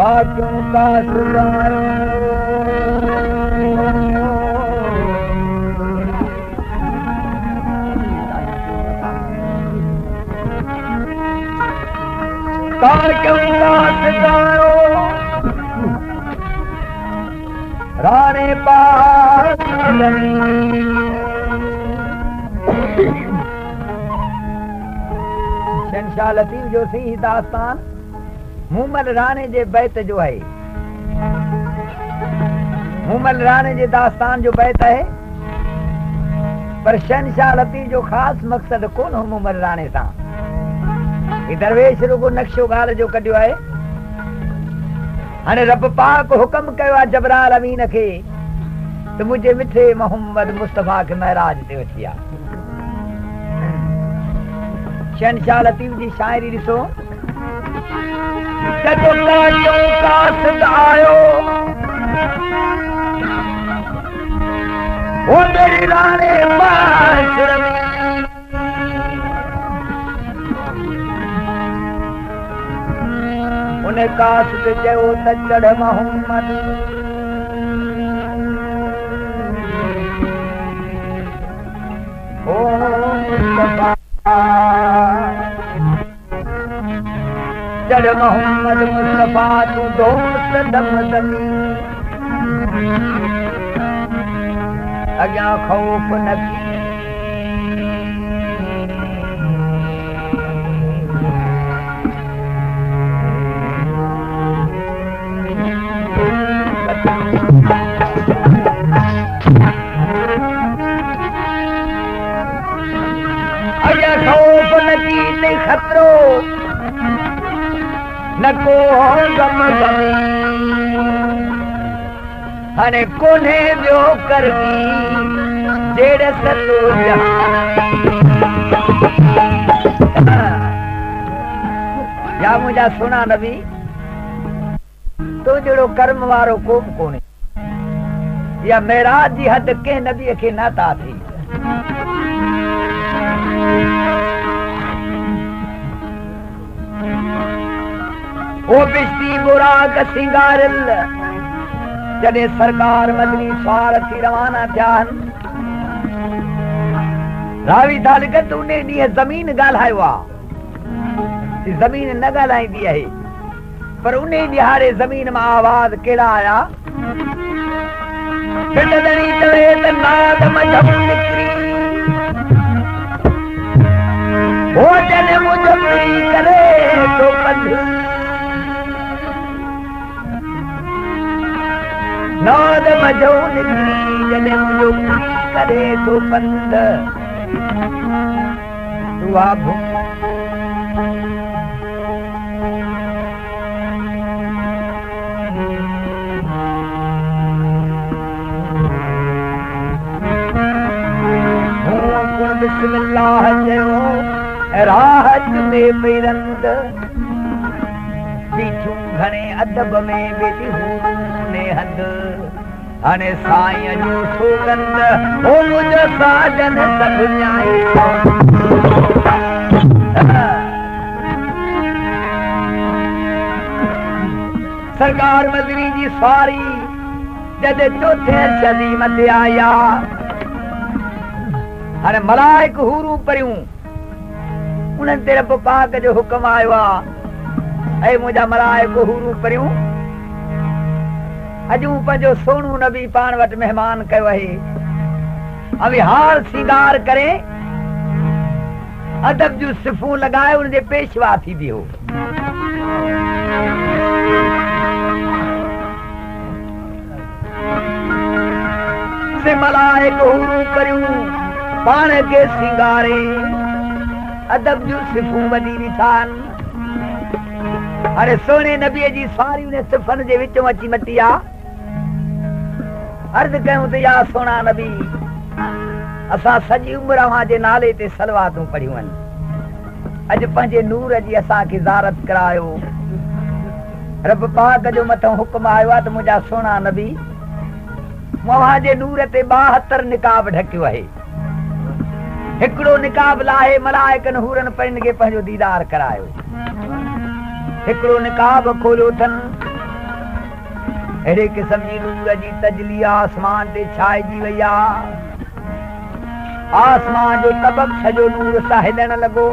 क्यों का सुधारो क्यों का सुधारो राणे पास शहंशाह लतीफ जो सी दास्तान मूमल राणे जे बैत जो है। मूमल राणे जे दास्तान जो बैत है, पर शहंशाह लतीफ जो खास मकसद कोन हो मूमल राणे सां। दरवेश रुगो नक्शो गाल जो कढियो आहे। हाणे रब पाक हुकम कयो आहे जबराल अमीन खे त मुंहिंजे मिठे मोहम्मद मुस्तफा खे महराज ते वठी आ। शहंशाह लतीफ जी शाइरी ॾिसो। जदों काजों कासद आयो ओ मेरी राणे बाशर में उन्हें कासद चयो त चढ़ मोहम्मद ओ मुस्तफा चढ़ मोहम्मद मुस्तफा तू दोस्त दमदमी अॻियां खौफ न अॻियां खौफ न की नहीं खतरो न को गम हाणे कोन्हे ॿियो करमी जेड़े सतो या मुंहिंजा सुहिणा नबी तो जहिड़ो कर्म वारो को बि कोन्हे। या मेराज जी हद कंहिं नबीअ खे न था थी। ओ बिश्ती बुराक सिंगारिल जॾहिं सरकार मदनी सवार थी रवाना थिया आहिनि। रावी था लिखनि त उन ॾींहुं ज़मीन ॻाल्हायो आहे। ज़मीन न ॻाल्हाईंदी आहे, पर उन ॾिहाड़े ज़मीन मां आवाज़ कहिड़ा आया। पिंडदड़ी चवे त नाद मझम निकिरी हो जॾहिं मुझी करे तो पंध नाद मझो निकिरी जॾहिं मुझो करे तो पंध तुआ भूम बिस्मिल्लाह चयो राहत में पेरंद बीठूं घणे अदब में बेटी ने हंद हाणे साईं जो सुगंध हो मुझो साजन सब न्याई सरकार मदनी जी सारी जॾहिं चौथे सदी मथे आया। हाणे मलाइक हूरू परियूं उन्हनि ते रब पाक जो हुक्म आयो आहे। ऐं मुंहिंजा मलाइक हूरू परियूं अॼु पंहिंजो सोनू नबी पाण वटि महिमान कयो आहे। अवी हार सिंगार करे अदब जूं सिफ़ूं लॻाए उनजे पेशवा थी वियो। मलाइक हूरू परियूं पाण खे सिंगारे अदब जूं सिफ़ूं वधी ॾिठान। हाणे सोने नबीअ जी सारी उन सिफ़नि जे विचों अची मटी आ। अर्ज़ कयूं त या सोना नबी असां सॼी उमिरि अव्हां जे नाले ते सलवातूं पढ़ियूं आहिनि। अॼु पंहिंजे नूर जी असांखे ज़ारत करायो। रब पाक जो मथां हुक्म आयो आहे त मुंहिंजा सोना नबी मूं अव्हां जे नूर ते 72 निकाब ढकियो आहे। हिकिड़ो निकाब लाहे मलाइकनि हूरनि परियुनि खे पंहिंजो दीदार करायो। हिकिड़ो निकाब खोलियो अथनि अहिड़े क़िस्म जी नूर जी तजली आसमान ते छाइजी वई आहे। आसमान जो तबक सॼो नूर सां हिलण लॻो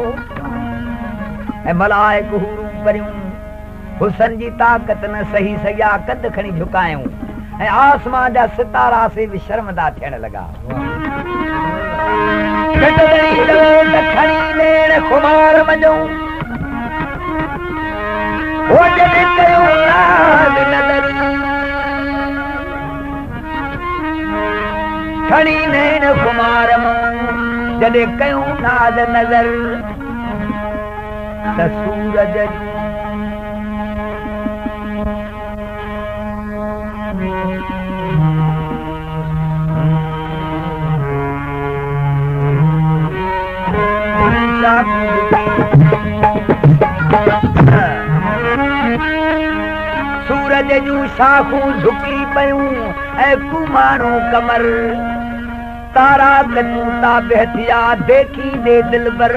ऐं मलाइक हूरूं परियूं हुसन जी ताक़त न सही सघिया, कद खणी झुकायूं ऐं आसमान जा सितारा से बि शर्मदा थियण लॻा। खणी नेण खुमार मञूं हो जॾहिं कयूं नाज़ नज़र, खणी नेण खुमार जॾहिं कयूं नाज़ नज़र त सूरज सूरज जूं शाखूं झुकी पयूं ऐं कुमारूं कमर, तारा कटूता बहतिया देखी दे दिल भर,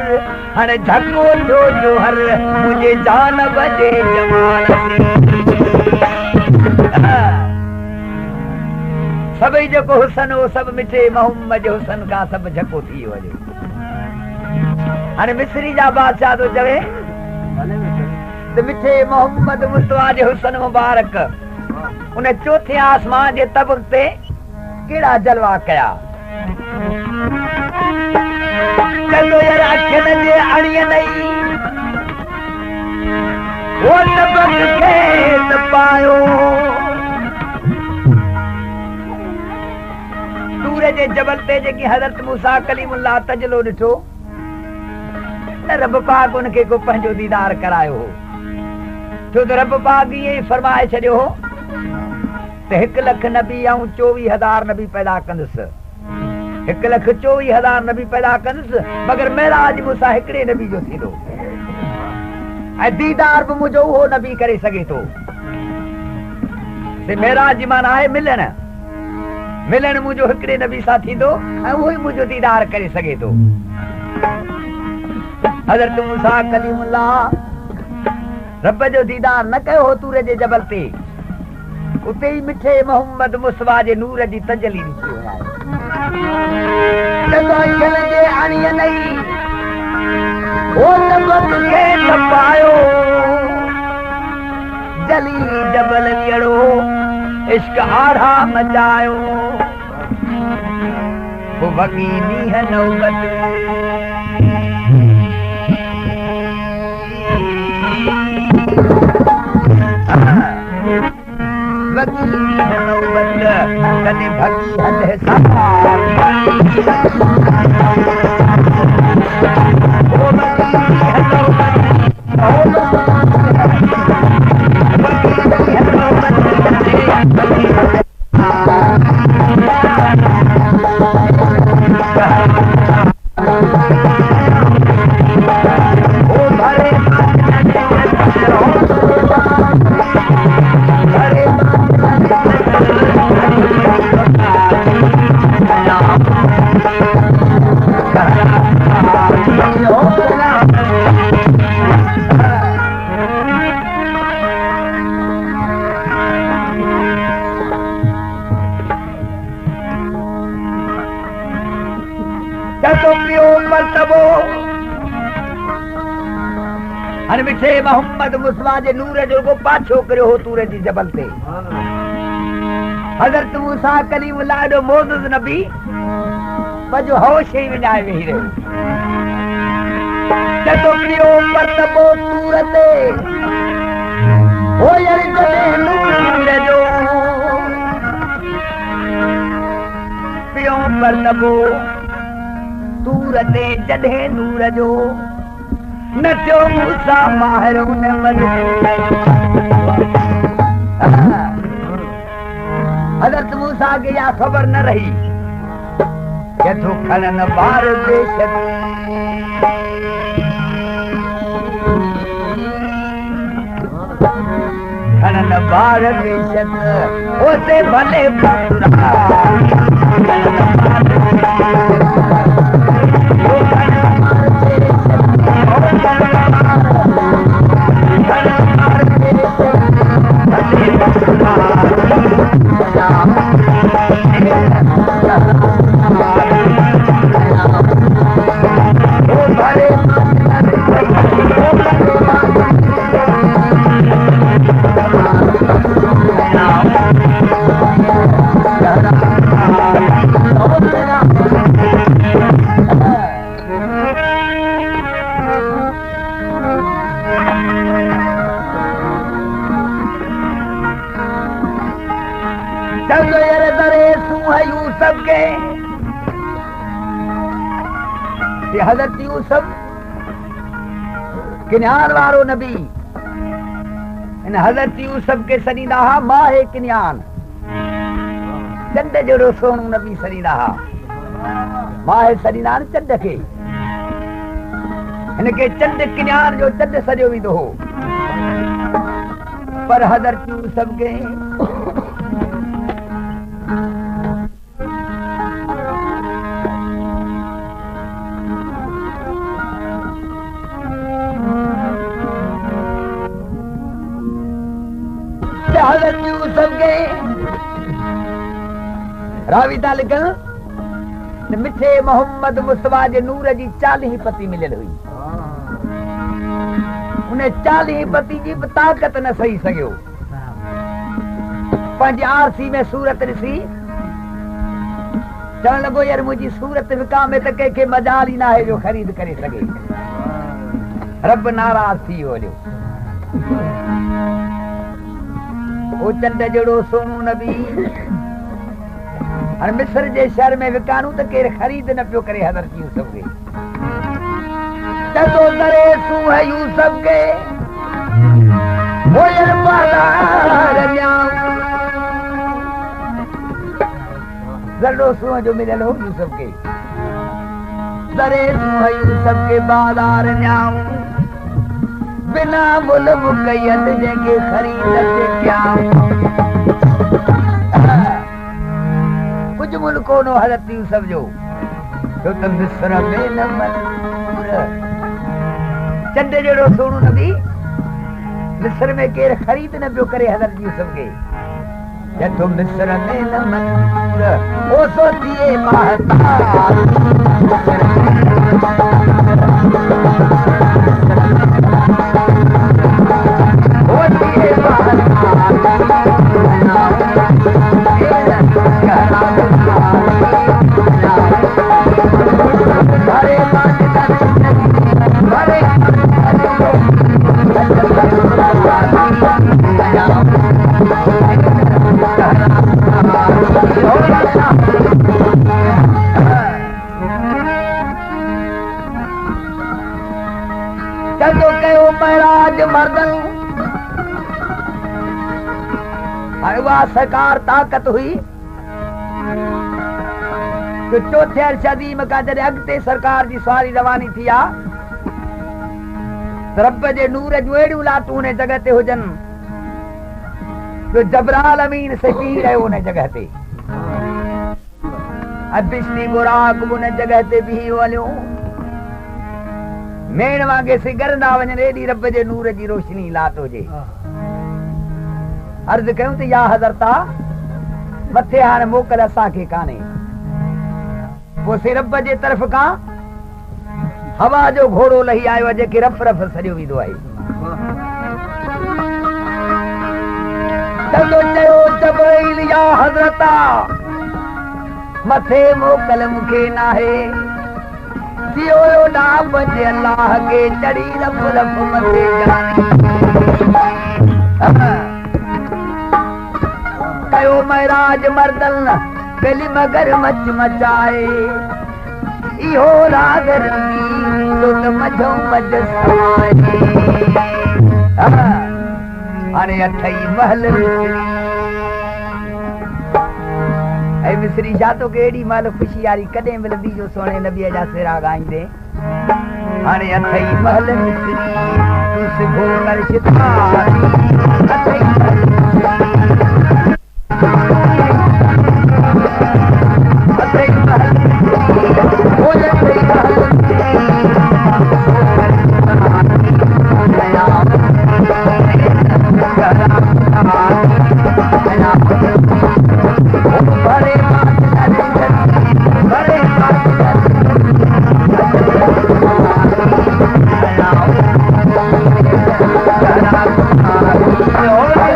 हाणे झको थियो जोहर मुंहिंजे जान वजे जमाल सभई जेको हुसन हो सभु मिठे मोहम्मद हुसन खां सभु झको थी वञे। हाणे मिस्री जा बादशाह थो चवे त मिठे मोहम्मद मुस्तफा जे हुसन मुबारक उन चौथे आसमान जे तबक ते कहिड़ा जलवा कया। चलो यार अखियुनि जे अणीअ नई वो तबक खे पायो, सूर जे जबल ते जेकी हज़रत मूसा कलीमुल्लाह तजलो ॾिठो न रब पाक उनखे को पंहिंजो दीदार करायो हो, छो त रब पाक इहे फरमाए छॾियो हो त 1 लख नबी ऐं 24,000 नबी पैदा कंदुसि, 1,24,000 नबी पैदा कंदुसि, मगर मेराज मूंसां हिकिड़े नबी जो थींदो ऐं दीदार बि मुंहिंजो उहो नबी करे सघे थो। मेराज जी माना आहे मिलण, मिलण मुंहिंजो हिकिड़े नबी सां थींदो ऐं उहो ई मुंहिंजो दीदार करे सघे थो। हज़रत मूसा कलीमुल्लाह रब जो दीदार न कयो हो तूर जे जबल ते, उते ई मिठे मोहम्मद मुस्तफा जे नूर जी तजली ॾिठी जली जबल जड़ो इश्क आढ़ा मचायो, वो वकीनी है नौबत वकीनी है नौबत कदे भगी हल है सफार, वो वकीनी है नौबत वकीनी है नौबत मिठे मोहम्मद मुस्तफा जे नूर जो को पाछो करियो हो तूर जी जबल ते। हज़रत मूसा कलीमुल्लाह जो मोज़िज़ नबी बजो होश ही विञाए वेही रहियो, जॾो पियो परतबो तूर ते हो यार जॾहिं नूर जो पियो परतबो तूर ते जॾहिं नूर जो नचो मूसा माहिर उन हज़रत मूसा के या खबर न रही कि तू खनन बार देश खनन बार देश उसे भले चलो यार दरे सू है यूसुफ के ये हजरत यूसुफ किन्यान वारो नबी इन हजरत यूसुफ के सरीदा मां है किन्यान चंड जड़ो सोनू नबी सरीदा मां है सरीदा चंड के इनके चंड किन्यान जो चंड सजो भी दो पर हजरत यूसुफ के हजरत यूसुफ के राविदा लिखन मिठे मोहम्मद मुस्तफा जे नूर जी 40 पति मिलियल हुई उन्हें 40 पति जी ताकत न सही सघियो पंहिंजी आरसी में सूरत ॾिसी चवण लॻो यार मुंहिंजी सूरत विकामे त कंहिंखे मजाल ई न आहे जो ख़रीद करे सघे रब नाराज़ थी वियो ओ चंड जड़ो सोनू नबी और मिस्र जे शहर में विकानू त केर खरीद न पियो करे हजरत यूसुफ के चलो दरे सू है यूसुफ के होयल बाजार न्याऊ जड़ो सू जो मिलल हो यूसुफ के दरे सू है यूसुफ के बाजार न्याऊ बिना मुल मुकैयत जेके खरीद के क्या कुछ मुल कोनो हजरत यूसुफ जो तो मिस्र में न मंजूर चंड जड़ो सोनू नबी मिस्र में केर खरीद न पियो करे हजरत यूसुफ के जतो मिस्र में न मंजूर ओ सोचिए चलो कयो महराज मर्दन हवा सरकार ताकत हुई तो चौथे अरशदी में का जॾहिं अॻिते सरकार जी सवारी रवानी थी आ रब जे नूर जूं अहिड़ियूं लाटूं उन जगह ते हुजनि जो जबराल अमीन से पी रहियो उन जगह ते बिजली बुराक उन जगह ते बीही वञो मेण वांगे सिगरंदा वञनि एॾी रब जे नूर जी रोशनी लाट हुजे अर्ज़ कयूं त या हज़रता मथे हाणे मोकल असांखे कान्हे पोइ से रब जे तरफ़ खां हवा जो घोड़ो लही आयो आहे जेके रफ रफ सॼो वेंदो आहे चलो चयो जबरील या हज़रता मथे मोकल मूंखे नाहे थियो ना बजे अल्लाह के चढ़ी रफ रफ मथे जानी कयो महराज मर्दन गली मगर मच मचाए इहो राग रंगी तो मझो मझ समाए हाणे अठई महल ऐ मिस्री जातो के एडी माल खुशी यारी कदे मिलंदी जो सोने नबी जा सेरा गाइंदे हाणे अठई महल मिस्री तू सिखो कर शितारी अठई Oh,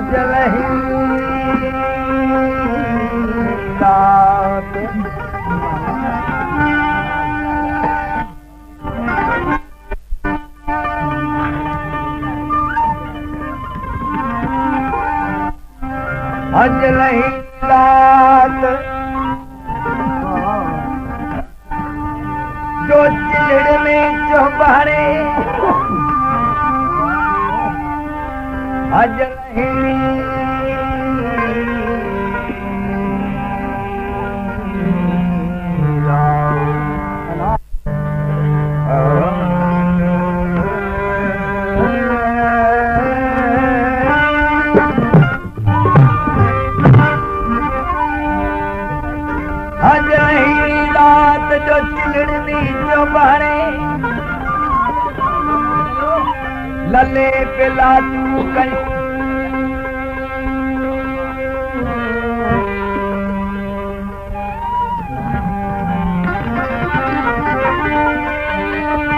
अजलही रात अजलही रात जो चिलड़ में चौबारे अजलही जो चिलड़ में चौबारे लले पिला तू कई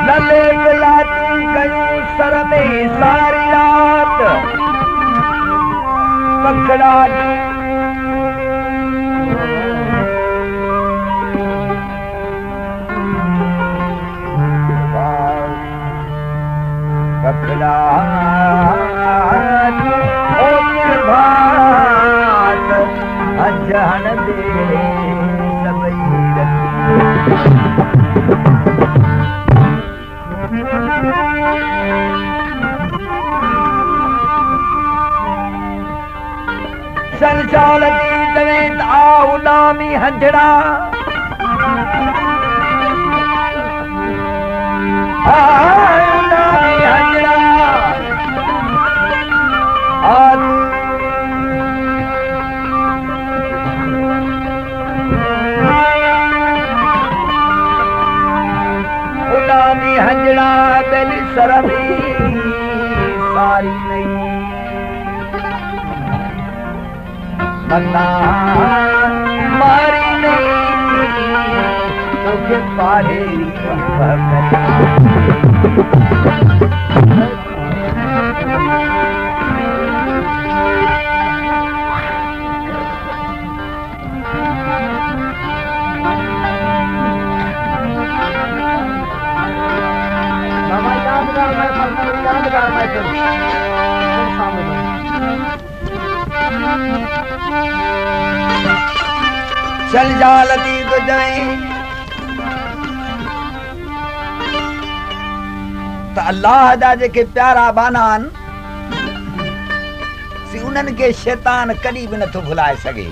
लले पिला तू कयूं सर में सारी रात पकड़ा पकड़ा ओ भात अजहन दे सबई संसाल दी तवें आओ नामी हंजड़ा हंजड़ा बेली सरमी सारी नहीं बता मारी नहीं तुझे पारे चल जालती तो जाए तो अल्लाह जा जेके प्यारा बानान सी उन्हनि के शैतान कॾहिं बि नथो भुलाए सघे।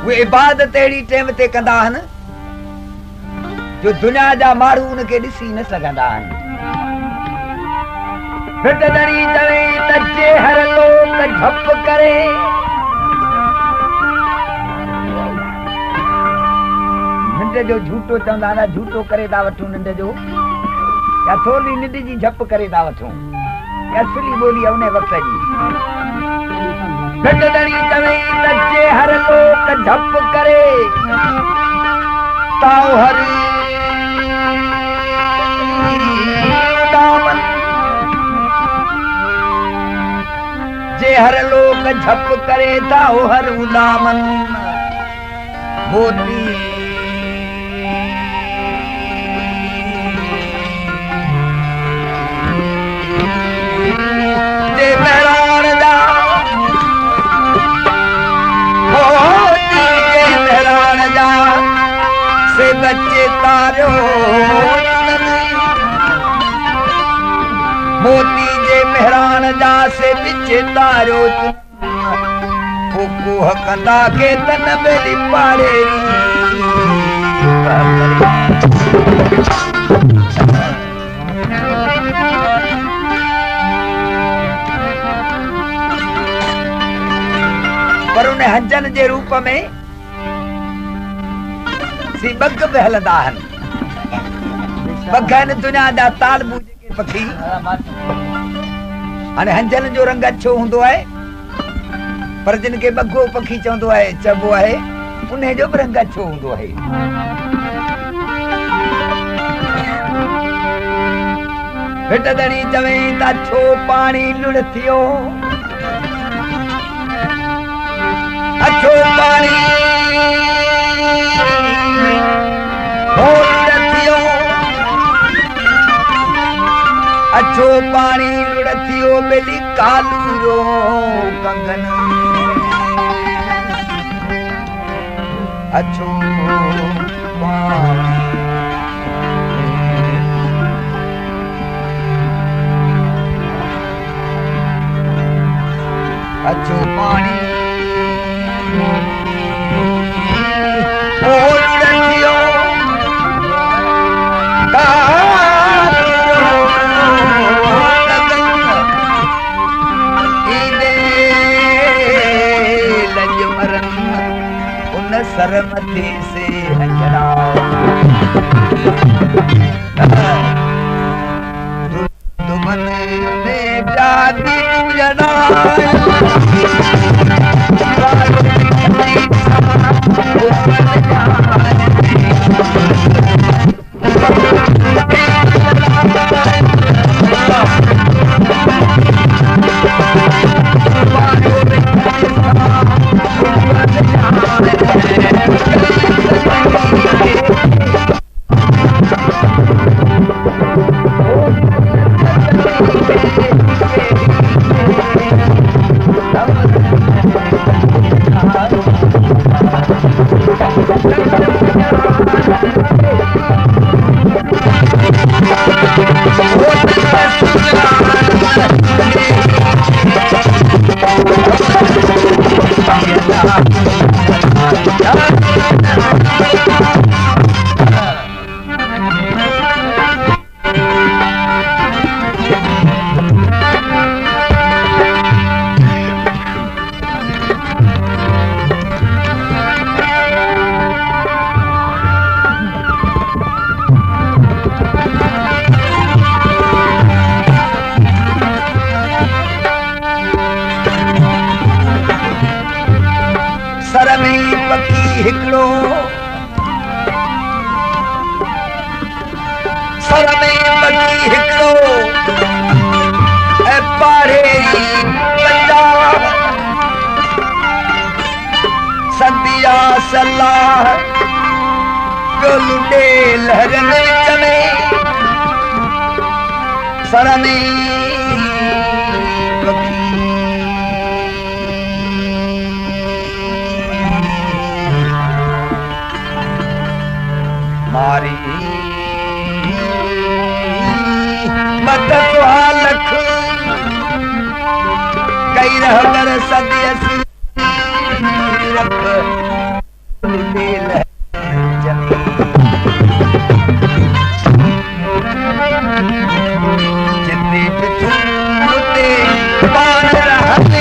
उहे इबादत अहिड़ी टाइम ते कंदा आहिनि जो दुनिया जा माण्हू उनखे ॾिसी न सघंदा आहिनि। फिटदड़ी तवे तजे हर लोक झप करे निंड जो झूठो चवंदा न झूठो करे था वठूं निंड जो या थोरी निंड जी झप करे था वठूं असली बोली उन वक्त जी। फिटदड़ी तवे तजे हर लोक झप करे ताऊ हरी जे हर लोक झप करे था हर उदामन मोती जे मेहरान जा मोती जे मेहरान जा से बच्चे तारो मोती जे मेहरान जा से बिच तारो फूकू हकंदा के तन बेली पाड़े पर उन हंजन जे रूप में सी बग बि हलंदा आहिनि। बग आहिनि दुनिया जा तालबू जेके पखी हाणे हंजन जो रंग अच्छो हूंदो आहे पर जिन खे बगो पखी चवंदो आहे चइबो आहे उन जो बि रंग अच्छो हूंदो आहे। फिटदणी चवे ता छो पानी लुढ़थियो अच्छो पानी हो लुढ़थियो अच्छो पानी लुढ़थियो बेली कालू रो कंगन अच्छो पानी अच्छो पानी ओ लुढ़थियो सरमती से हंजरा तुमन ने जाती जना हिकड़ो सर में बगी हिकड़ो ऐ पाड़ेरी पंजाब संदिया सलाह गुलडे लहरन विच में सर में मारी मत सुहालख कई रहबर सदियस रख दिल जमी जितने तुते पान रहते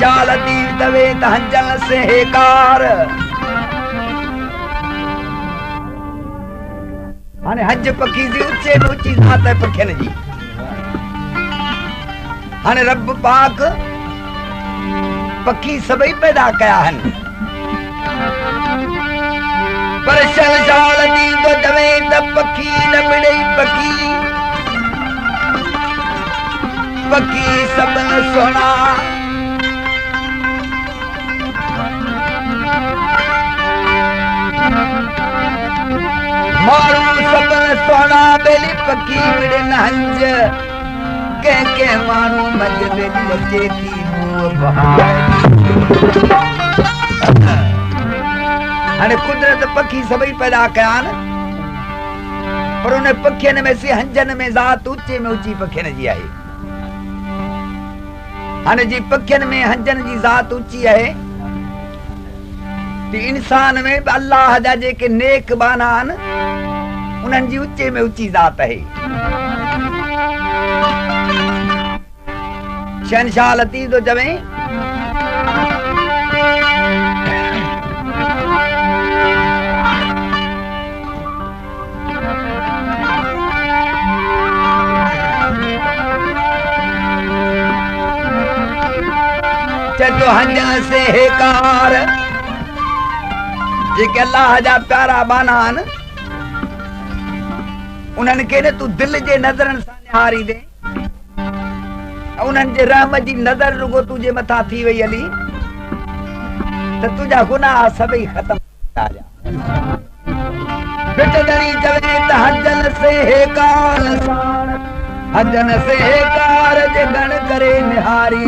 जल तीर दवे तहजल से हेकार हाने हज पखी जी उच्चे ऊंची जात है पखियन जी हाने रब पाक पखी सभई पैदा कया हन पर शल जाल दी तो दवे त पखी न मिड़ई पखी पखी सबन सोना मारू सबन सोना बेली पखी विड़न हंज के मानू मंज बेली बचे थी हाणे कुदरत पखी सभई पैदा कया न पर उन पखियन में से हंजन में ज़ात ऊंचे में ऊंची पखियन जी आहे हाणे जी पखियन में हंजन जी ज़ात ऊंची आहे ती इंसान में अल्लाह जा जेके नेक बाना आहिनि उन्हनि जी ऊंचे में ऊंची ज़ात आहे शहनशाह लतीफ़ तो चवे चतो हंजन से हेकार जेके अल्लाह जा प्यारा बाना आहिनि उन्हनि खे न तूं दिल जे नज़रनि सां निहारी दे उन्हनि जे रहम जी नज़र रुगो तुंहिंजे मथां थी वई हली त तुंहिंजा गुनाह सभई ख़तम थी विया बिटदड़ी चवे त हंजन से हेकार हंजन से हेकार जे गण करे निहारी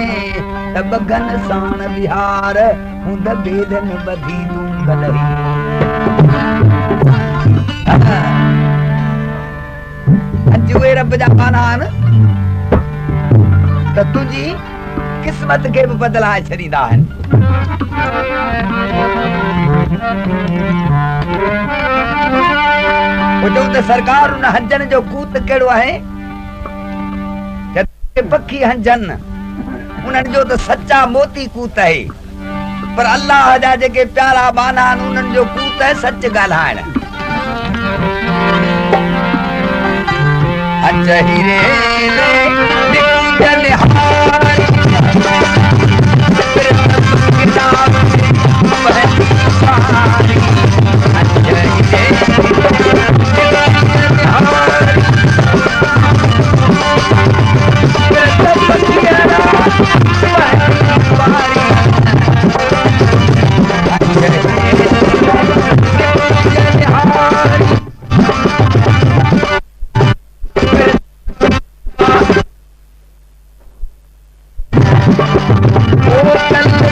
त बगन साण विहार हुंद बेदन बधी तूं गलही जुए रब जा बाना आहिनि त तुंहिंजी किस्मत खे बि बदलाए छॾींदा आहिनि ॿुधो त सरकार उन हंजन जो कूत कहिड़ो आहे पखी हंजन उन्हनि जो त सच्चा मोती कूत आहे पर अल्लाह जा जेके प्यारा बाना आहिनि उन्हनि जो कूत आहे सच ॻाल्हाइण Oh,